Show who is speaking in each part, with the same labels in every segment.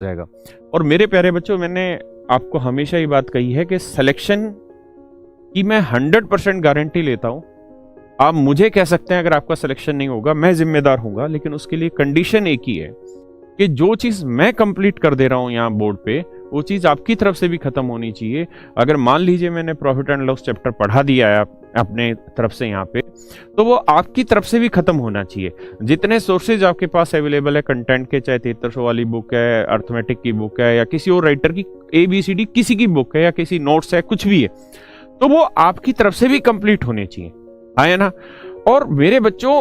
Speaker 1: जाएगा। और मेरे प्यारे बच्चों, मैंने आपको हमेशा ये बात कही है कि सिलेक्शन की मैं 100% गारंटी लेता हूं। आप मुझे कह सकते हैं अगर आपका सिलेक्शन नहीं होगा मैं जिम्मेदार हूंगा, लेकिन उसके लिए कंडीशन एक ही है कि जो चीज मैं कंप्लीट कर दे रहा हूं यहाँ बोर्ड पे, वो चीज आपकी तरफ से भी खत्म होनी चाहिए। अगर मान लीजिए मैंने प्रॉफिट एंड लॉस चैप्टर पढ़ा दिया है अपने तरफ से यहाँ पे, तो वो आपकी तरफ से भी खत्म होना चाहिए। जितने सोर्सेज आपके पास अवेलेबल है कंटेंट के, चाहे 7300 वाली बुक है, अर्थमेटिक की बुक है, या किसी और राइटर की ABCD किसी की बुक है, या किसी नोट्स है, कुछ भी है, तो वो आपकी तरफ से भी कंप्लीट होने चाहिए, है ना। और मेरे बच्चों,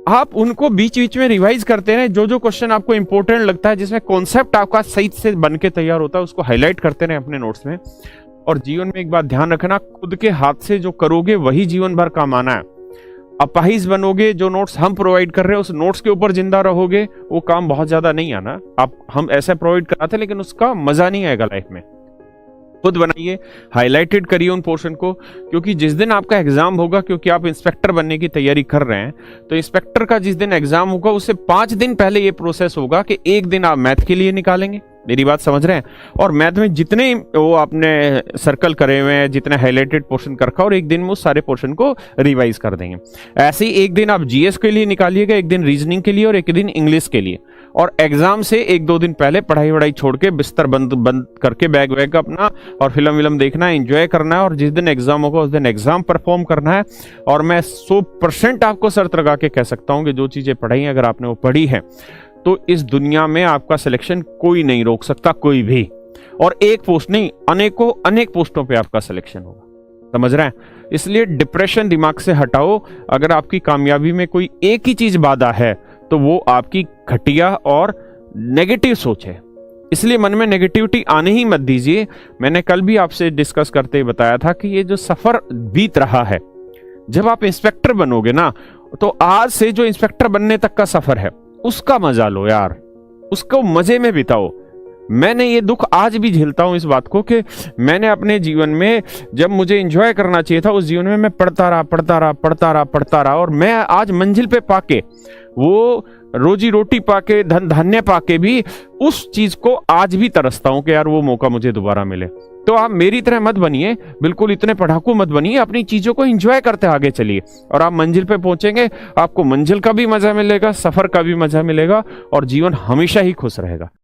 Speaker 1: आप उनको बीच बीच में रिवाइज करते रहें। जो जो क्वेश्चन आपको इंपॉर्टेंट लगता है, जिसमें कॉन्सेप्ट आपका सही से बन के तैयार होता है, उसको हाईलाइट करते रहें अपने नोट्स में। और जीवन में एक बात ध्यान रखना, खुद के हाथ से जो करोगे वही जीवन भर काम आना है। अपाहिज बनोगे, जो नोट्स हम प्रोवाइड कर रहे हैं उस नोट्स के ऊपर जिंदा रहोगे, वो काम बहुत ज्यादा नहीं आना। हम ऐसा प्रोवाइड कराते लेकिन उसका मजा नहीं आएगा लाइफ में। खुद बनाइए, हाईलाइटेड करिए उन पोर्शन को, क्योंकि जिस दिन आपका एग्जाम होगा, क्योंकि आप इंस्पेक्टर बनने की तैयारी कर रहे हैं, तो इंस्पेक्टर का जिस दिन एग्जाम होगा उससे 5 दिन पहले ये प्रोसेस होगा कि एक दिन आप मैथ के लिए निकालेंगे। मेरी बात समझ रहे हैं? और मैथ में जितने वो आपने सर्कल करे हुए हैं, जितने हाईलाइटेड पोर्शन कर रखा, और एक दिन में उस सारे पोर्शन को रिवाइज कर देंगे। ऐसे ही एक दिन आप GS के लिए निकालिएगा, एक दिन रीजनिंग के लिए और एक दिन इंग्लिश के लिए। और एग्जाम से 1-2 दिन पहले पढ़ाई वढ़ाई छोड़ के बिस्तर बंद करके बैग वैग अपना और फिल्म विल्म देखना है, एंजॉय करना है, और जिस दिन एग्जाम होगा उस दिन एग्जाम परफॉर्म करना है। और मैं 100% आपको शर्त लगा के कह सकता हूं कि जो चीजें पढ़ी हैं, अगर आपने वो पढ़ी है, तो इस दुनिया में आपका सिलेक्शन कोई नहीं रोक सकता, कोई भी। और एक पोस्ट नहीं, अनेक पोस्टों पे आपका सिलेक्शन होगा। समझ रहे हैं? इसलिए डिप्रेशन दिमाग से हटाओ। अगर आपकी कामयाबी में कोई एक ही चीज बाधा है, तो वो आपकी घटिया और नेगेटिव सोच है। इसलिए मन में नेगेटिविटी आने ही मत दीजिए। मैंने कल भी आपसे डिस्कस करते बताया था कि ये जो सफर बीत रहा है, जब आप इंस्पेक्टर बनोगे ना, तो आज से जो इंस्पेक्टर बनने तक का सफर है उसका मजा लो यार, उसको मजे में बिताओ। मैंने ये दुख आज भी झेलता हूं इस बात को कि मैंने अपने जीवन में, जब मुझे एंजॉय करना चाहिए था, उस जीवन में मैं पढ़ता रहा, और मैं आज मंजिल पे पाके, वो रोजी रोटी पाके, धन धान्य पाके भी उस चीज को आज भी तरसता हूं कि यार वो मौका मुझे दोबारा मिले। तो आप मेरी तरह मत बनिए, बिल्कुल इतने पढ़ाकू मत बनिए, अपनी चीजों को एंजॉय करते आगे चलिए, और आप मंजिल पे पहुंचेंगे। आपको मंजिल का भी मजा मिलेगा, सफर का भी मजा मिलेगा, और जीवन हमेशा ही खुश रहेगा।